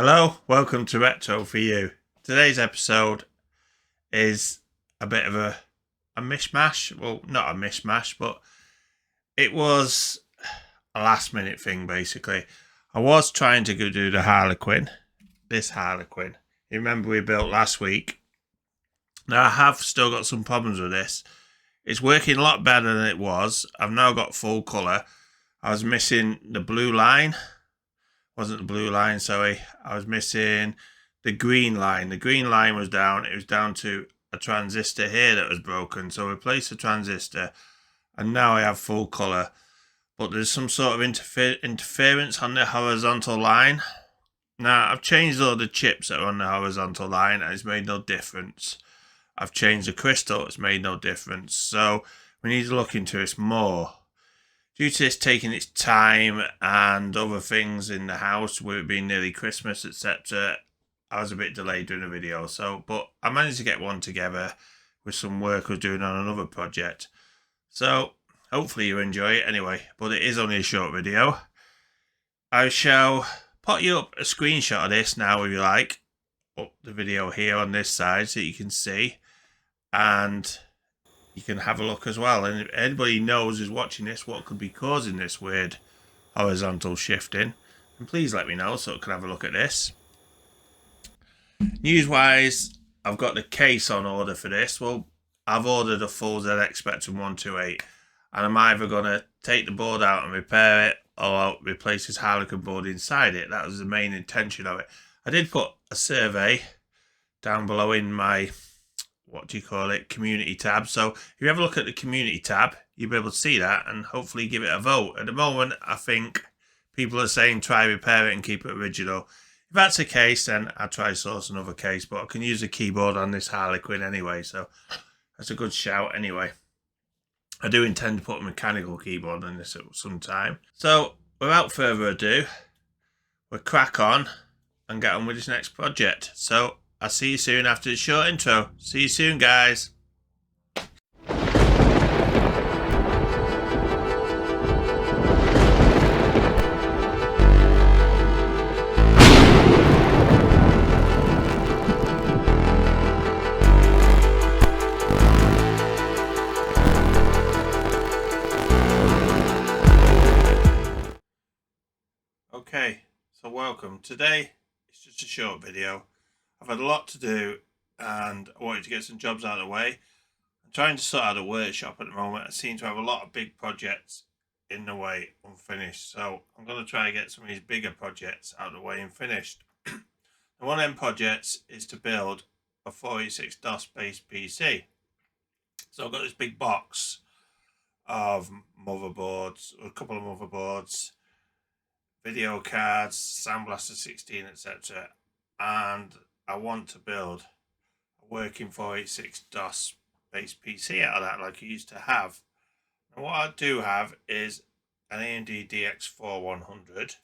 Hello, welcome to Retro for You. Today's episode is a bit of a mishmash. Well, not a mishmash, but it was a last minute thing basically. I was trying to go do the Harlequin, this Harlequin. You remember we built last week. Now I have still got some problems with this. It's working a lot better than it was. I've now got full colour. I was missing the blue line. Wasn't the blue line, sorry. I was missing the green line. The green line was down. It was down to a transistor here that was broken. So I replaced the transistor and now I have full colour. But there's some sort of interference on the horizontal line. Now I've changed all the chips that are on the horizontal line and it's made no difference. I've changed the crystal, it's made no difference. So we need to look into this more. Due to this taking its time and other things in the house, with it being nearly Christmas, etc., I was a bit delayed doing a video. But I managed to get one together with some work I was doing on another project. So hopefully you enjoy it anyway. But it is only a short video. I shall put you up a screenshot of this now, if you like, up the video here on this side so you can see, and you can have a look as well. And if anybody knows who's watching this what could be causing this weird horizontal shifting, then please let me know so I can have a look at this. News wise, I've got the case on order for this. Well, I've ordered a full ZX Spectrum 128 and I'm either going to take the board out and repair it or I'll replace this Harlequin board inside it. That was the main intention of it. I did put a survey down below in my community tab. So if you have a look at the community tab, you'll be able to see that and hopefully give it a vote. At the moment, I think people are saying try repair it and keep it original. If that's the case, then I'll try source another case, but I can use a keyboard on this Harlequin anyway, so that's a good shout anyway. I do intend to put a mechanical keyboard on this at some time. So without further ado, we'll crack on and get on with this next project. So I'll see you soon after the short intro. See you soon, guys. Okay, so welcome. Today, it's just a short video. I've had a lot to do and I wanted to get some jobs out of the way. I'm trying to sort out a workshop at the moment. I seem to have a lot of big projects in the way unfinished. So I'm going to try and get some of these bigger projects out of the way and finished. And one of them projects is to build a 486 DOS based PC. So I've got this big box of motherboards, a couple of motherboards, video cards, Sound Blaster 16, etc. And I want to build a working 486 DOS based PC out of that like I used to have. And what I do have is an AMD DX4100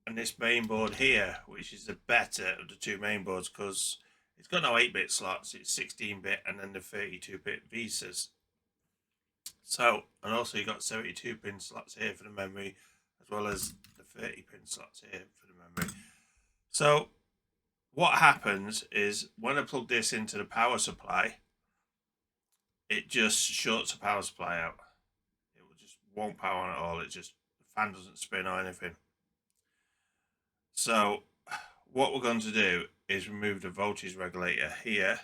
and this mainboard here, which is the better of the two mainboards because it's got no 8-bit slots, it's 16-bit and then the 32-bit VESAs. So, and also you got 72-pin slots here for the memory as well as the 30-pin slots here for the memory. So what happens is when I plug this into the power supply, it just shorts the power supply out. It just won't power on at all. It just, the fan doesn't spin or anything. So what we're going to do is remove the voltage regulator here.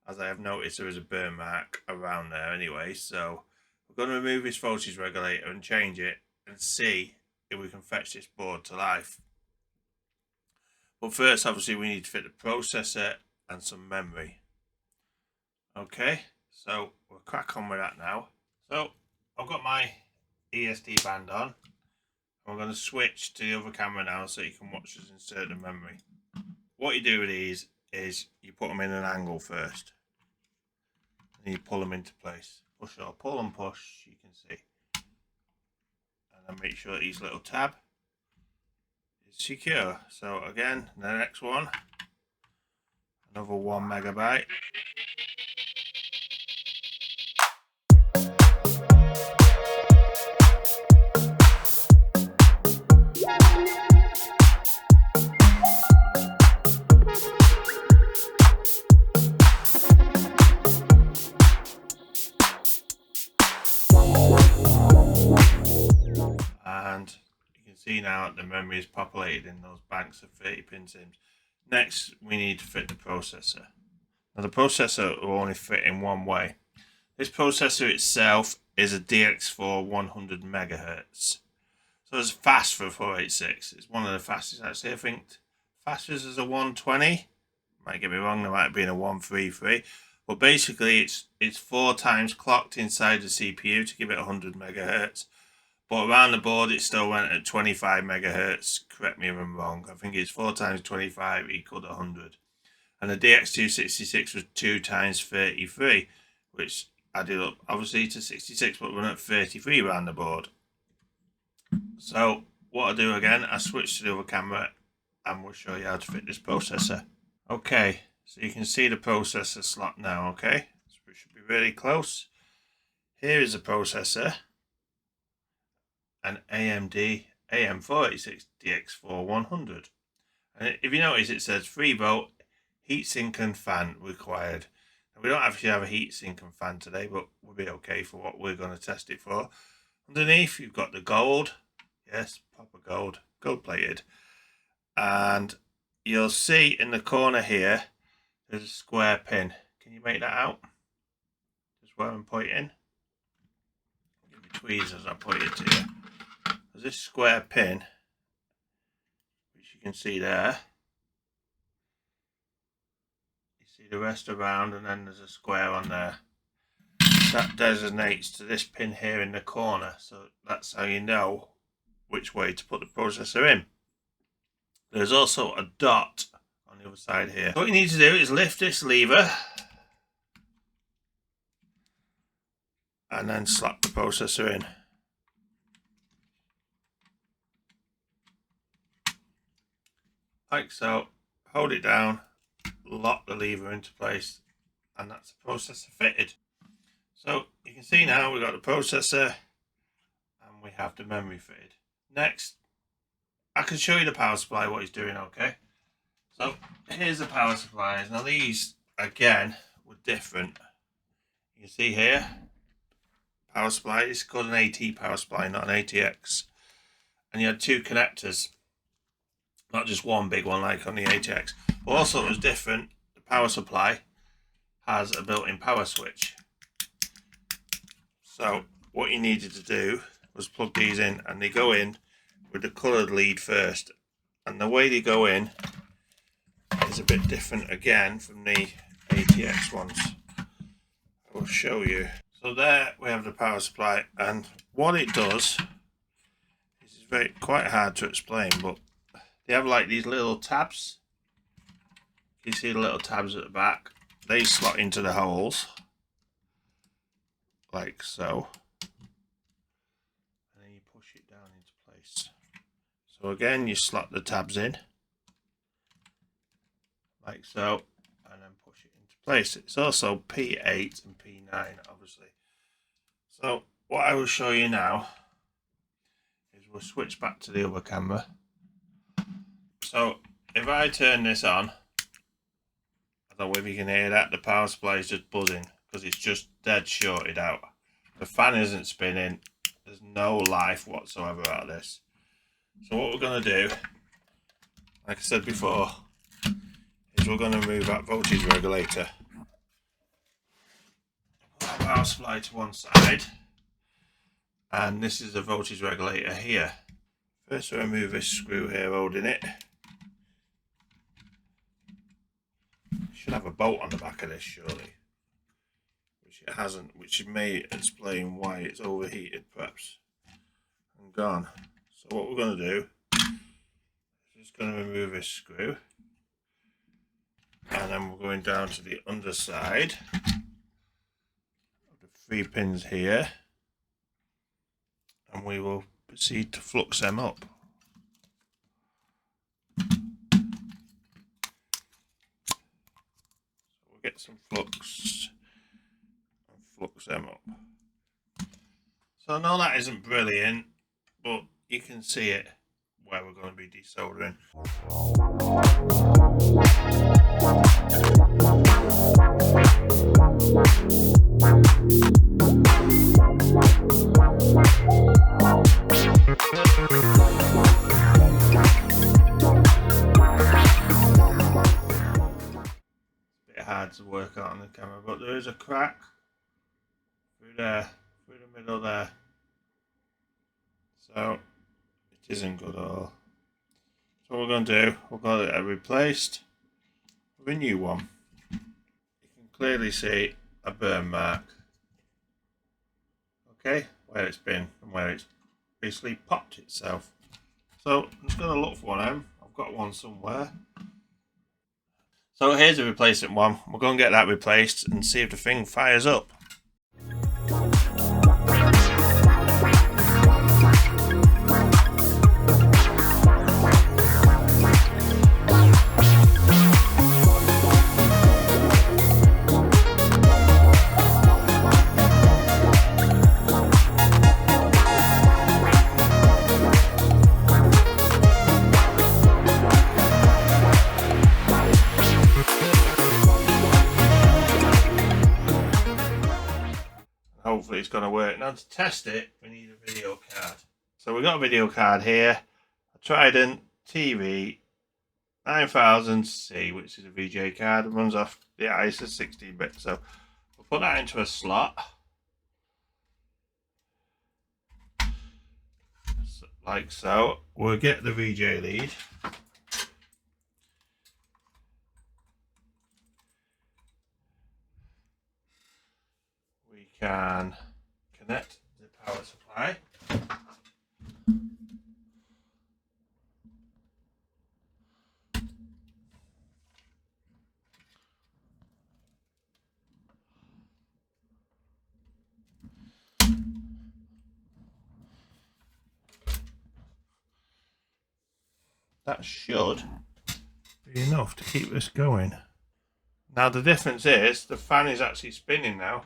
As I have noticed, there is a burn mark around there anyway. So we're going to remove this voltage regulator and change it and see if we can fetch this board to life. But first, obviously, we need to fit the processor and some memory. Okay, so we'll crack on with that now. So I've got my ESD band on. I'm going to switch to the other camera now so you can watch us insert the memory. What you do with these is you put them in an angle first. And you pull them into place. Push or pull and push, you can see. And then make sure that each little tab secure. So again, the next one, another 1 megabyte. the memory is populated in those banks of 30 pin sims. Next, we need to fit the processor. Now the processor will only fit in one way. This processor itself is a DX4 100 MHz. So it's fast for 486. It's one of the fastest actually. I think fastest is a 120. Might get me wrong, there might have been a 133. But basically it's 4 times clocked inside the CPU to give it 100 MHz. But around the board it still went at 25 MHz. Correct me if I'm wrong. I think it's 4 times 25 equal to 100. And the DX266 was 2 times 33, which added up obviously to 66, but we're at 33 around the board. So what I do again, I switch to the other camera and we'll show you how to fit this processor. Okay, so you can see the processor slot now, okay? So we should be really close. Here is the processor, an AMD AM486 DX4 100. And if you notice, it says 3 volt heatsink and fan required. Now, we don't actually have a heatsink and fan today, but we'll be okay for what we're going to test it for. Underneath, you've got the gold. Yes, proper gold, gold plated. And you'll see in the corner here, there's a square pin. Can you make that out? Just where I'm pointing. Give me tweezers, I'll point it to you. There's this square pin, which you can see there. You see the rest around, and then there's a square on there. That designates to this pin here in the corner, so that's how you know which way to put the processor in. There's also a dot on the other side here. What you need to do is lift this lever and then slap the processor in. Like so. Hold it down, lock the lever into place, and that's the processor fitted. So you can see now we've got the processor and we have the memory fitted. Next, I can show you the power supply, what he's doing, okay? So here's the power supplies. Now these, again, were different. You can see here, power supply, it's called an AT power supply, not an ATX. And you had 2 connectors, not just one big one like on the ATX. But also it was different, the power supply has a built-in power switch. So what you needed to do was plug these in, and they go in with the coloured lead first. And the way they go in is a bit different again from the ATX ones. I will show you. So there we have the power supply, and what it does is quite hard to explain, but they have like these little tabs. You see the little tabs at the back. They slot into the holes like so, and then you push it down into place. So again, you slot the tabs in like so, and then push it into place. It's also P8 and P9 obviously. So what I will show you now is we'll switch back to the other camera. So if I turn this on, I don't know if you can hear that, the power supply is just buzzing because it's just dead shorted out. The fan isn't spinning, there's no life whatsoever out of this. So what we're going to do, like I said before, is we're going to move that voltage regulator. Put that power supply to one side, and this is the voltage regulator here. First we'll remove this screw here holding it. Should have a bolt on the back of this surely, which it hasn't, which may explain why it's overheated perhaps and gone. So what we're going to do is just going to remove this screw, and then we're going down to the underside of the 3 pins here, and we will proceed to flux them up. Get some flux and flux them up. So I know that isn't brilliant, but you can see it where we're going to be desoldering. cards work out on the camera, but there is a crack through there, through the middle there. So it isn't good at all. So what we're going to do, we're going to get it replaced with a new one. You can clearly see a burn mark. Okay, where it's been and where it's basically popped itself. So I'm just going to look for one of them. I've got one somewhere. So here's a replacement one. We're going to get that replaced and see if the thing fires up. Hopefully it's going to work. Now to test it, we need a video card. So we've got a video card here. A Trident TV 9000C, which is a VGA card. It runs off the ISA 16-bit. So we'll put that into a slot. Like so. We'll get the VGA lead. We can connect the power supply. That should be enough to keep this going. Now the difference is the fan is actually spinning now.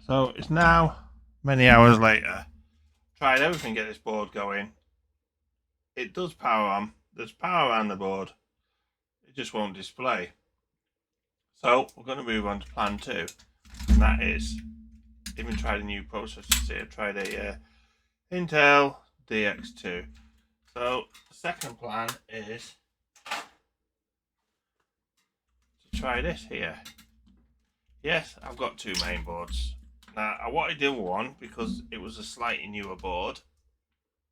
So it's now many hours later. Tried everything to get this board going. It does power on. There's power on the board. It just won't display. So we're going to move on to plan 2. And that is, even tried a new processor here. Tried a Intel DX2. So the second plan is to try this here. Yes, I've got 2 main boards. Now, I wanted the other one because it was a slightly newer board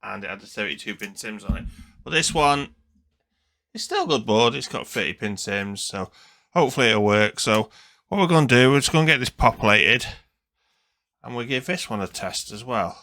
and it had the 32-pin sims on it. But this one is still a good board. It's got 30-pin sims, so hopefully it'll work. So what we're going to do, we're just going to get this populated and we'll give this one a test as well.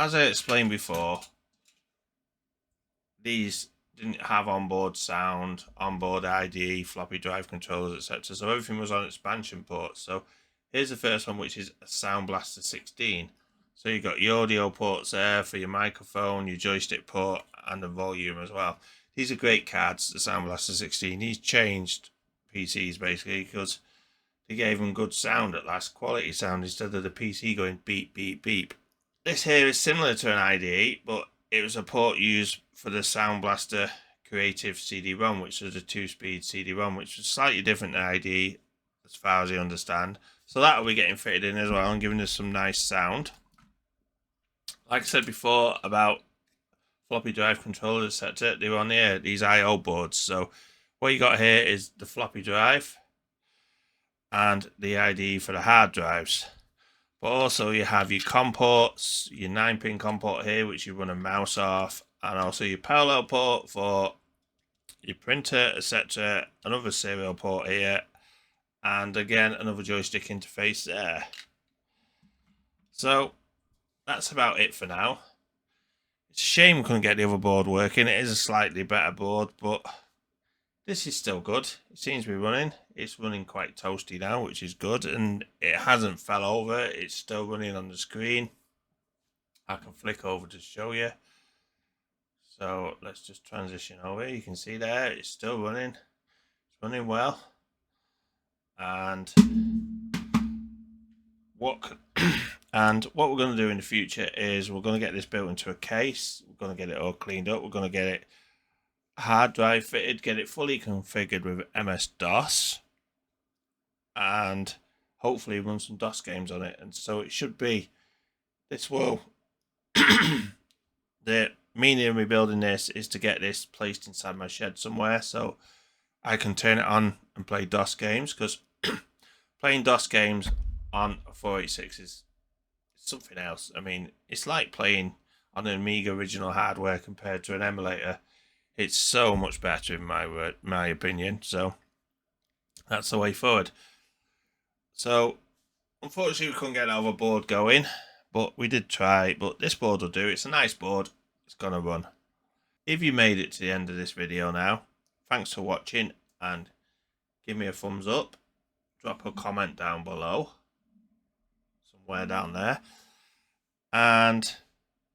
As I explained before, these didn't have onboard sound, onboard IDE, floppy drive controllers, etc. So everything was on expansion ports. So here's the first one, which is a Sound Blaster 16. So you've got your audio ports there for your microphone, your joystick port, and the volume as well. These are great cards, the Sound Blaster 16. These changed PCs basically because they gave them good sound at last, quality sound, instead of the PC going beep, beep, beep. This here is similar to an IDE, but it was a port used for the Sound Blaster Creative CD-ROM, which was a 2-speed CD-ROM, which was slightly different than IDE as far as I understand. So that will be getting fitted in as well and giving us some nice sound. Like I said before about floppy drive controllers, etc., they were on here, these I/O boards. So what you got here is the floppy drive and the IDE for the hard drives. But also you have your COM ports, your 9-pin COM port here, which you run a mouse off, and also your parallel port for your printer, etc. Another serial port here, And again, another joystick interface there. So that's about it for now. It's a shame we couldn't get the other board working. It is a slightly better board, but this is still good. It seems to be running. It's running quite toasty now, which is good. And it hasn't fell over. It's still running on the screen. I can flick over to show you. So let's just transition over. You can see there, it's still running. It's running well. And what we're going to do in the future is we're going to get this built into a case. We're going to get it all cleaned up. We're going to get it hard drive fitted, get it fully configured with MS-DOS, and hopefully run some DOS games on it. And so it should be, this will, the meaning of me building this is to get this placed inside my shed somewhere so I can turn it on and play DOS games, because playing DOS games on a 486 is something else. I mean, it's like playing on an Amiga original hardware compared to an emulator. It's so much better in my opinion. So that's the way forward. So unfortunately we couldn't get our board going, but we did try. But this board will do. It's a nice board. It's gonna run. If you made it to the end of this video now, thanks for watching, and give me a thumbs up. Drop a comment down below, somewhere down there, and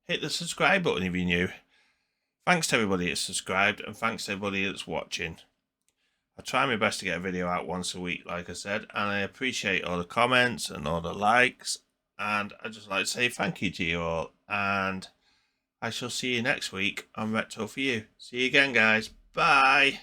hit the subscribe button if you're new. Thanks to everybody that's subscribed, and thanks to everybody that's watching. I try my best to get a video out once a week, like I said, and I appreciate all the comments and all the likes, and I'd just like to say thank you to you all, and I shall see you next week on Retro for You. See you again, guys. Bye.